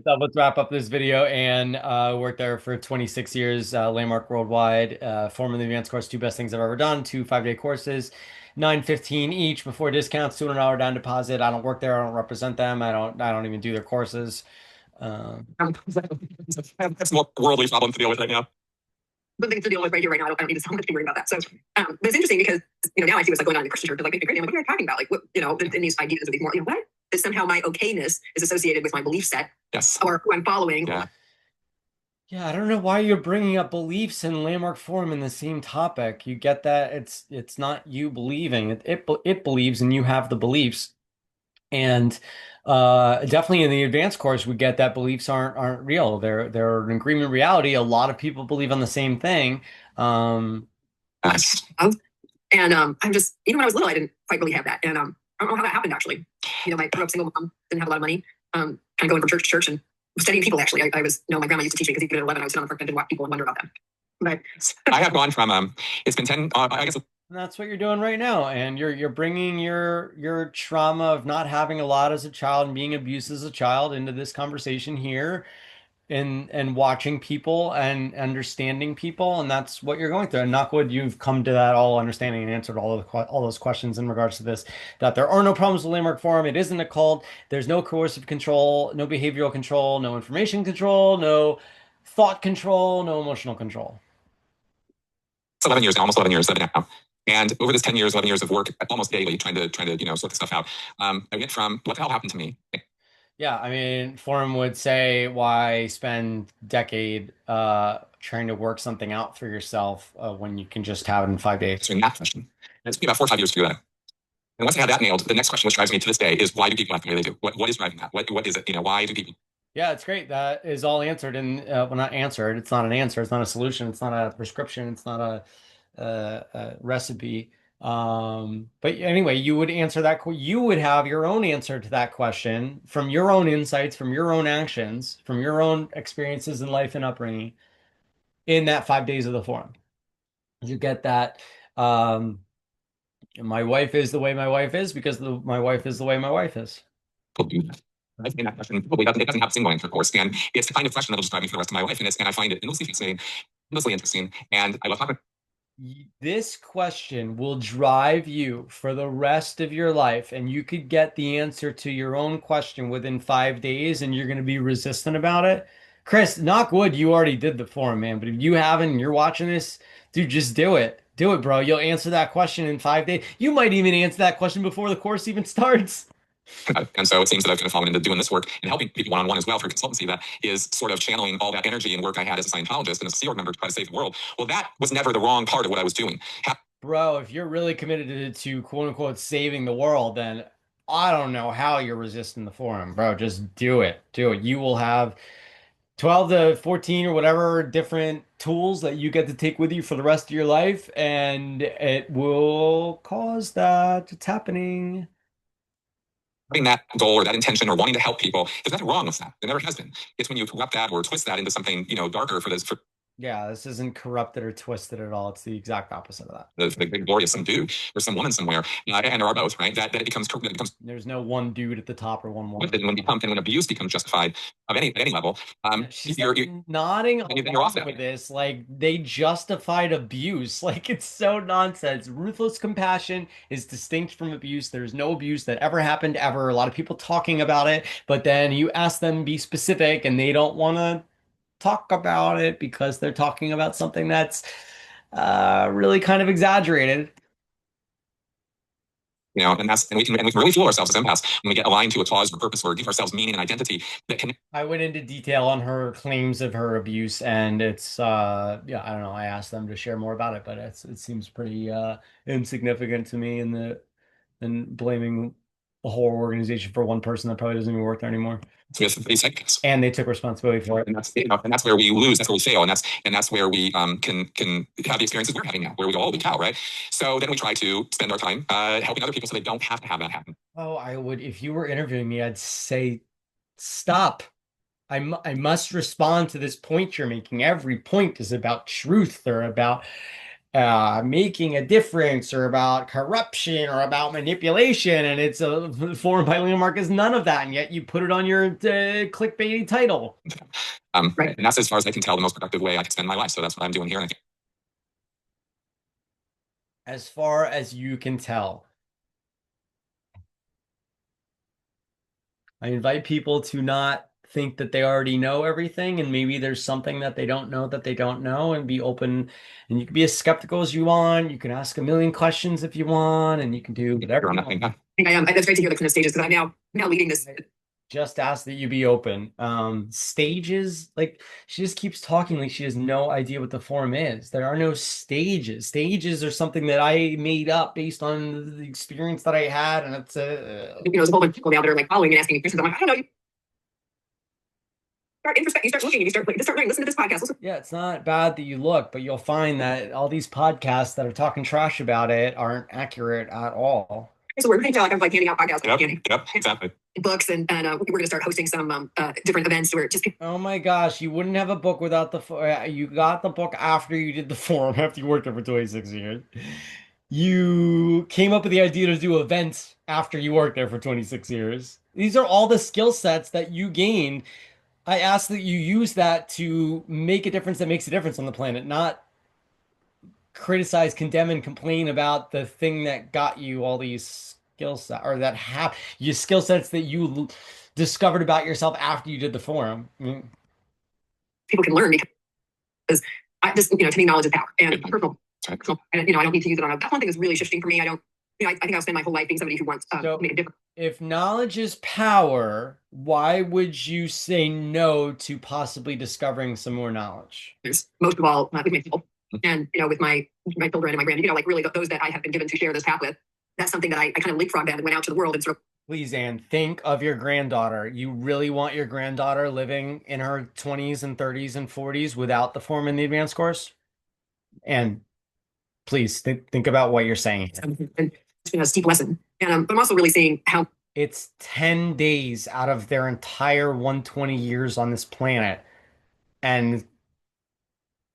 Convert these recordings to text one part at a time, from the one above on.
Let's wrap up this video. And worked there for 26 years, landmark worldwide, former the advanced course, two best things I've ever done, two 5-day courses, 915 each before discounts, $200 down deposit. I don't work there. I don't represent them. I don't even do their courses. Um, That's more worldly problem to deal with right now. The thing to deal with right here, right now, I don't need to so much be worried about that. So, but it's interesting because, now I see what's like going on in the Christian church. Like, I'm like, what are you talking about? Like, what, in these ideas of these more, what? That somehow my okayness is associated with my belief set. Yes. Or who I'm following. Yeah. Yeah, I don't know why you're bringing up beliefs and landmark form in the same topic. You get that it's not you believing. It believes and you have the beliefs. And definitely in the advanced course, we get that beliefs aren't real. They're an agreement reality. A lot of people believe on the same thing. Yes. And I'm just, even when I was little, I didn't quite really have that. And I don't know how that happened actually. I grew up single mom, didn't have a lot of money, kind of going from church to church and studying people actually. I was, my grandma used to teach me because even at 11, I would sit on the front bench and watch people and wonder about them. But I have gone from, it's been 10, I guess. And that's what you're doing right now. And you're bringing your trauma of not having a lot as a child and being abused as a child into this conversation here and watching people and understanding people, and that's what you're going through. And Knockwood, you've come to that all understanding and answered all those questions in regards to this, that there are no problems with landmark forum. It isn't a cult. There's no coercive control, no behavioral control, no information control, no thought control, no emotional control. It's 11 years now, almost 11 years that I've been out. And over this 10 years, 11 years of work, almost daily, trying to sort this stuff out, I went from what the hell happened to me. Yeah, I mean, Forum would say, why spend decade trying to work something out for yourself when you can just have it in 5 days? Answering that question. And it took me about 4 or 5 years to do that. And once I had that nailed, the next question which drives me to this day is, why do people act the way they do? What is driving that? What is it? Why do people? Yeah, it's great. That is all answered. And well, not answered. It's not an answer. It's not a solution. It's not a prescription. It's not a recipe. But anyway, you would answer that. You would have your own answer to that question from your own insights, from your own actions, from your own experiences in life and upbringing in that 5 days of the forum. You get that. My wife is the way my wife is because my wife is the way my wife is. I think that question probably doesn't have a single answer, of course, and it's the kind of question that will describe me for the rest of my life, and I find it endlessly fascinating, endlessly interesting, and I love talking. This question will drive you for the rest of your life, and you could get the answer to your own question within 5 days, and you're going to be resistant about it. Chris, knock wood, you already did the forum, man. But if you haven't and you're watching this, dude, just do it. Do it, bro. You'll answer that question in 5 days. You might even answer that question before the course even starts. And so it seems that I've kind of fallen into doing this work and helping people one-on-one as well through consultancy that is sort of channeling all that energy and work I had as a Scientologist and as a Sea Org member to try to save the world. Well, that was never the wrong part of what I was doing. Bro, if you're really committed to quote unquote saving the world, then I don't know how you're resisting the forum, bro. Just do it. Do it. You will have 12 to 14 or whatever different tools that you get to take with you for the rest of your life, and it will cause that. It's happening. Having that goal or that intention or wanting to help people, there's nothing wrong with that. There never has been. It's when you corrupt that or twist that into something, darker for this. Yeah, this isn't corrupted or twisted at all. It's the exact opposite of that. The big glory of some dude or some woman somewhere, and there are both, right? That it becomes. There's no one dude at the top or one woman. When abuse becomes justified of any level, you're nodding you're off with this. Like, they justified abuse. Like, it's so nonsense. Ruthless compassion is distinct from abuse. There's no abuse that ever happened ever. A lot of people talking about it, but then you ask them be specific, and they don't want to talk about it because they're talking about something that's really kind of exaggerated. And we can really fool ourselves as empaths when we get aligned to a cause or purpose or give ourselves meaning and identity that can. I went into detail on her claims of her abuse, and it's yeah, I don't know. I asked them to share more about it, but it seems pretty insignificant to me, and blaming a whole organization for one person that probably doesn't even work there anymore. And they took responsibility for it. And that's where we lose. That's where we fail. And that's where we can have the experiences we're having now, where we go, holy cow, right? So then we try to spend our time helping other people so they don't have to have that happen. Oh, I would, if you were interviewing me, I'd say, stop. I must respond to this point you're making. Every point is about truth or about making a difference or about corruption or about manipulation, and it's a forum by landmark is none of that, and yet you put it on your clickbaity title. Right. And that's, as far as I can tell, the most productive way I can spend my life. So that's what I'm doing here. And I think As far as you can tell. I invite people to not think that they already know everything, and maybe there's something that they don't know, and be open. And you can be as skeptical as you want. You can ask a million questions if you want, and you can do whatever you want. I think I am. That's great to hear the kind of stages, because I'm now leading this. Just ask that you be open. Stages, like she just keeps talking like she has no idea what the forum is. There are no stages. Stages are something that I made up based on the experience that I had, and it's there's a whole bunch of people now that are like following and asking me questions. I'm like, I don't know. You start introspecting, you start looking, and you start like, just start listen to this podcast. Listen. Yeah, it's not bad that you look, but you'll find that all these podcasts that are talking trash about it aren't accurate at all. So we're going to like I'm like handing out podcasts. Yep, exactly. Books, and we're going to start hosting some different events where just. Oh my gosh, you wouldn't have a book without you got the book after you did the forum, after you worked there for 26 years. You came up with the idea to do events after you worked there for 26 years. These are all the skill sets that you gained. I ask that you use that to make a difference that makes a difference on the planet, not criticize, condemn, and complain about the thing that got you all these skill sets, or that have you skill sets that you discovered about yourself after you did the forum. People can learn, because I just, to me, knowledge is power, and personal. And I don't need to use it on a. That's one thing that's really shifting for me. I don't. I think I'll spend my whole life being somebody who wants to make a difference. If knowledge is power, why would you say no to possibly discovering some more knowledge? Most of all, with myself, and with my children and my grand, like really those that I have been given to share this path with. That's something that I kind of leapfrogged that and went out to the world and sort of. Please, Anne, think of your granddaughter. You really want your granddaughter living in her 20s and 30s and 40s without the form in the advanced course? And please think about what you're saying. It's been a steep lesson. And but I'm also really seeing how it's 10 days out of their entire 120 years on this planet, and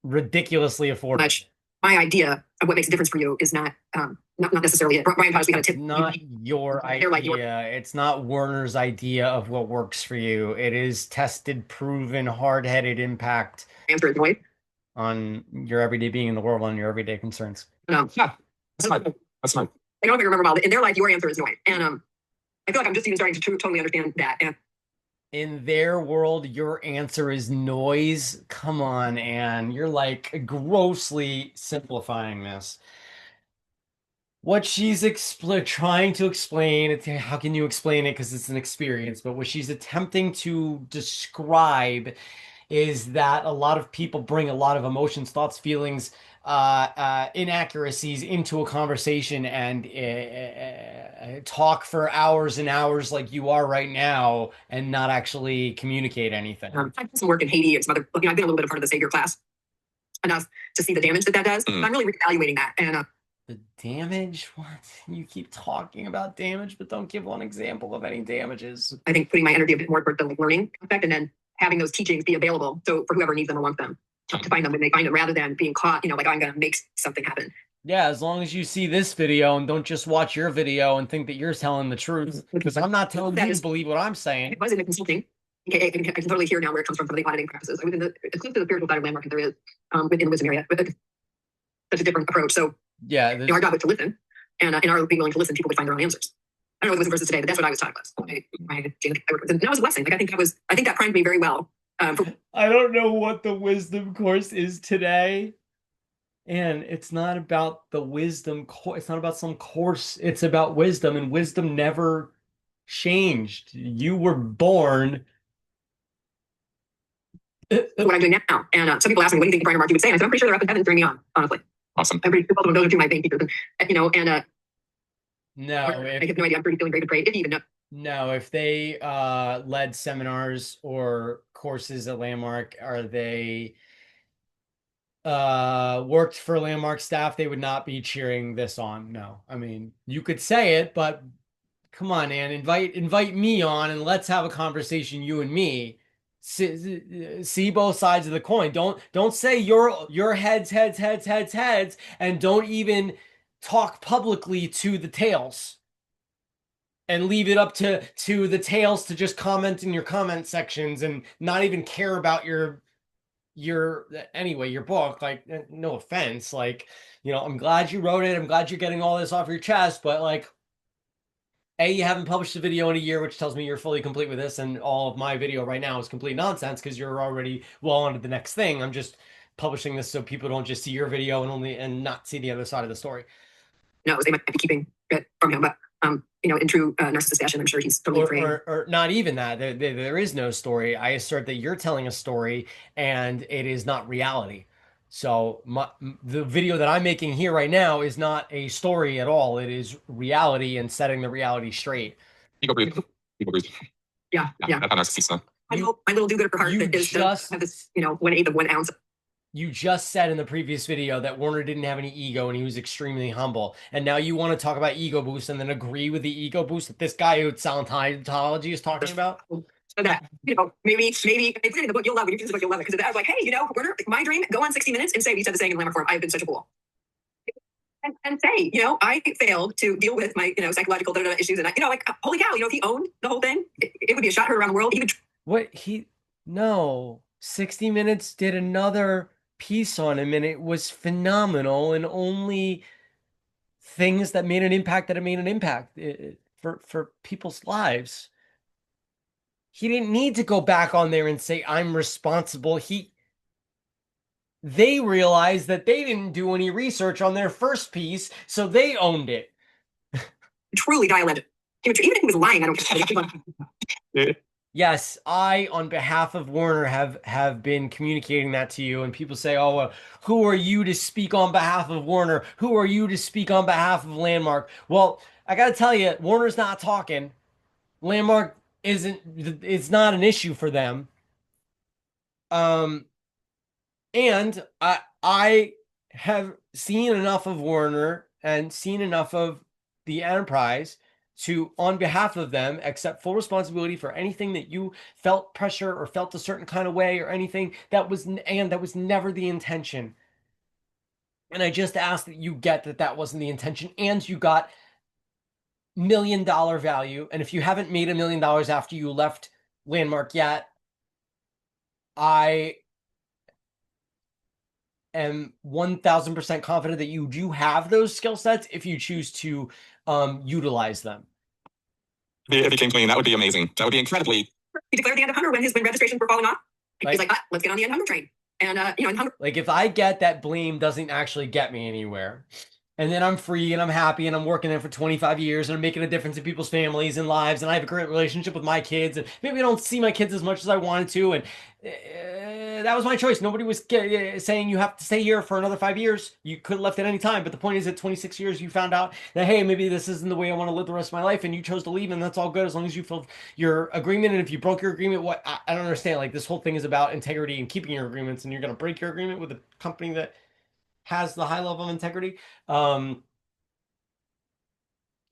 ridiculously affordable. Much my idea of what makes a difference for you is not necessarily it. Brian Pausch, we got a tip. Not your idea. It's not Werner's idea of what works for you. It is tested, proven, hard-headed impact Answer is noise on your everyday being in the world, on your everyday concerns. Yeah, that's smart. That's smart. I don't know if you remember about it. In their life, your answer is noise, and I feel like I'm just even starting to totally understand that. And in their world, your answer is noise. Come on, Anne. You're like grossly simplifying this. What she's trying to explain, how can you explain it? Because it's an experience, but what she's attempting to describe is that a lot of people bring a lot of emotions, thoughts, feelings, inaccuracies into a conversation, and talk for hours and hours like you are right now, and not actually communicate anything. I did some work in Haiti and some other. I've been a little bit a part of the Savior class enough to see the damage that does. I'm really reevaluating that. And the damage? What? You keep talking about damage, but don't give one example of any damages. I think putting my energy a bit more toward the learning aspect, and then having those teachings be available, so for whoever needs them or wants them, to find them when they find them, rather than being caught, like I'm going to make something happen. Yeah, as long as you see this video and don't just watch your video and think that you're telling the truth, because I'm not telling you to believe what I'm saying. It was in the consulting. I can totally hear now where it comes from some of the auditing practices. I was in the close to the spiritual side of landmark, and there is within the wisdom area, but such a different approach. So yeah, our job is to listen, and in our being willing to listen, people would find their own answers. I don't know what the wisdom versus today, but that's what I was taught was. And that was a blessing. Like I think that primed me very well. I don't know what the wisdom course is today. And it's not about the wisdom course. It's not about some course. It's about wisdom, and wisdom never changed. You were born. What I'm doing now. And some people ask me, what do you think Brian and Mark would say? And I said, I'm pretty sure they're up in heaven cheering me on, honestly. Awesome. I'm pretty sure both of them, those are two of my main teachers. No, I have no idea. I'm pretty feeling very betrayed, if you even know. No, if they led seminars or courses at Landmark, or they worked for Landmark staff, they would not be cheering this on. No, I mean, you could say it, but come on, Ann, invite me on and let's have a conversation, you and me. see both sides of the coin. Don't say your heads, and don't even talk publicly to the tails, and leave it up to the tails to just comment in your comment sections and not even care about your anyway your book. Like, no offense, like, I'm glad you wrote it, I'm glad you're getting all this off your chest, but like, you haven't published a video in a year, which tells me you're fully complete with this, and all of my video right now is complete nonsense because you're already well on to the next thing. I'm just publishing this so people don't just see your video and not see the other side of the story. No, they might be keeping it from him, but in true narcissist fashion, I'm sure he's totally afraid. Or not even that. There is no story. I assert that you're telling a story and it is not reality. So the video that I'm making here right now is not a story at all. It is reality and setting the reality straight. Ego breathe. Ego breathe. Yeah. That's narcissist. My little do-gooder for heart is just have this, 1/8 of 1 ounce. You just said in the previous video that Warner didn't have any ego and he was extremely humble. And now you want to talk about ego boost and then agree with the ego boost that this guy who Scientology is talking about? So that, maybe if you put it in the book, you'll love it. When you finish the book, you'll love it. Because I was like, hey, Warner, my dream, go on 60 Minutes and say, you said the saying in Lamar form, I've been such a fool. And say, I failed to deal with my, psychological issues. And holy cow, if he owned the whole thing, it would be a shot heard around the world. No, 60 Minutes did another piece on him and it was phenomenal, and only things that made an impact for people's lives. He didn't need to go back on there and say, I'm responsible. They realized that they didn't do any research on their first piece, so they owned it. Truly dialectic. Even if he was lying, I don't. Yes, I, on behalf of Warner, have been communicating that to you, and people say, "Oh, who are you to speak on behalf of Warner? Who are you to speak on behalf of Landmark?" Well, I got to tell you, Warner's not talking. Landmark isn't. It's not an issue for them. And I have seen enough of Warner and seen enough of the enterprise to, on behalf of them, accept full responsibility for anything that you felt pressure or felt a certain kind of way or anything that was never the intention. And I just ask that you get that wasn't the intention, and you got $1 million value. And if you haven't made $1 million after you left Landmark yet, I am 1000% confident that you do have those skill sets if you choose to utilize them. If it became clean, that would be amazing. That would be incredibly. He declared the end of hunger when his registrations were falling off. He's like, let's get on the end hunger train. And hunger. Like, if I get that blame doesn't actually get me anywhere, and then I'm free and I'm happy and I'm working there for 25 years and I'm making a difference in people's families and lives, and I have a great relationship with my kids, and maybe I don't see my kids as much as I wanted to, and that was my choice. Nobody was saying you have to stay here for another 5 years. You could have left at any time, but the point is, at 26 years, you found out that, hey, maybe this isn't the way I want to live the rest of my life, and you chose to leave, and that's all good as long as you fulfilled your agreement. And if you broke your agreement, I don't understand. Like, this whole thing is about integrity and keeping your agreements, and you're going to break your agreement with a company that has the high level of integrity. I don't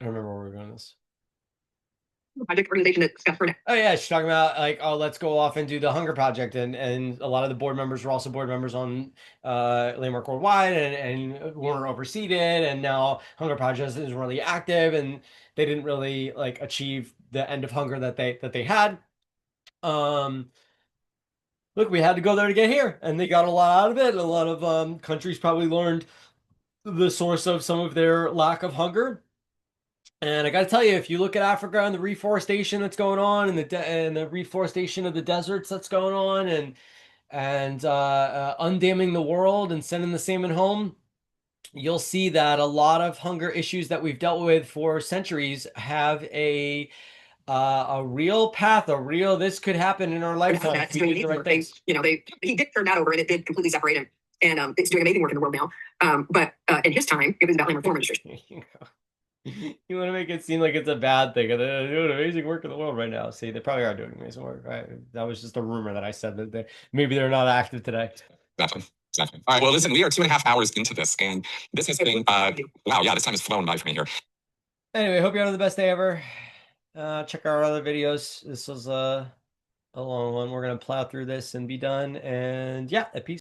remember where we're going with this. Project organization that Scott Burnett. Oh yeah, she's talking about, like, oh, let's go off and do the Hunger Project, and a lot of the board members were also board members on Landmark Worldwide, and Warner overseed it, and now Hunger Project is really active, and they didn't really like achieve the end of hunger that they had. Look, we had to go there to get here, and they got a lot out of it. A lot of countries probably learned the source of some of their lack of hunger. And I got to tell you, if you look at Africa and the reforestation that's going on, and the reforestation of the deserts that's going on, and undamming the world and sending the salmon home, you'll see that a lot of hunger issues that we've dealt with for centuries have a real path, this could happen in our lifetime if we do the right things. He did turn that over, and it did completely separate him. And it's doing amazing work in the world now. But in his time, it was about land reform registration. You want to make it seem like it's a bad thing. They're doing amazing work in the world right now. See, they probably are doing amazing work. Right? That was just a rumor that I said that maybe they're not active today. Exactly. All right. Well, listen, we are 2.5 hours into this, and this has been wow. Yeah, this time has flown by for me here. Anyway, hope you're having the best day ever. Check out our other videos. This was a a long one. We're gonna plow through this and be done. And yeah, a peace.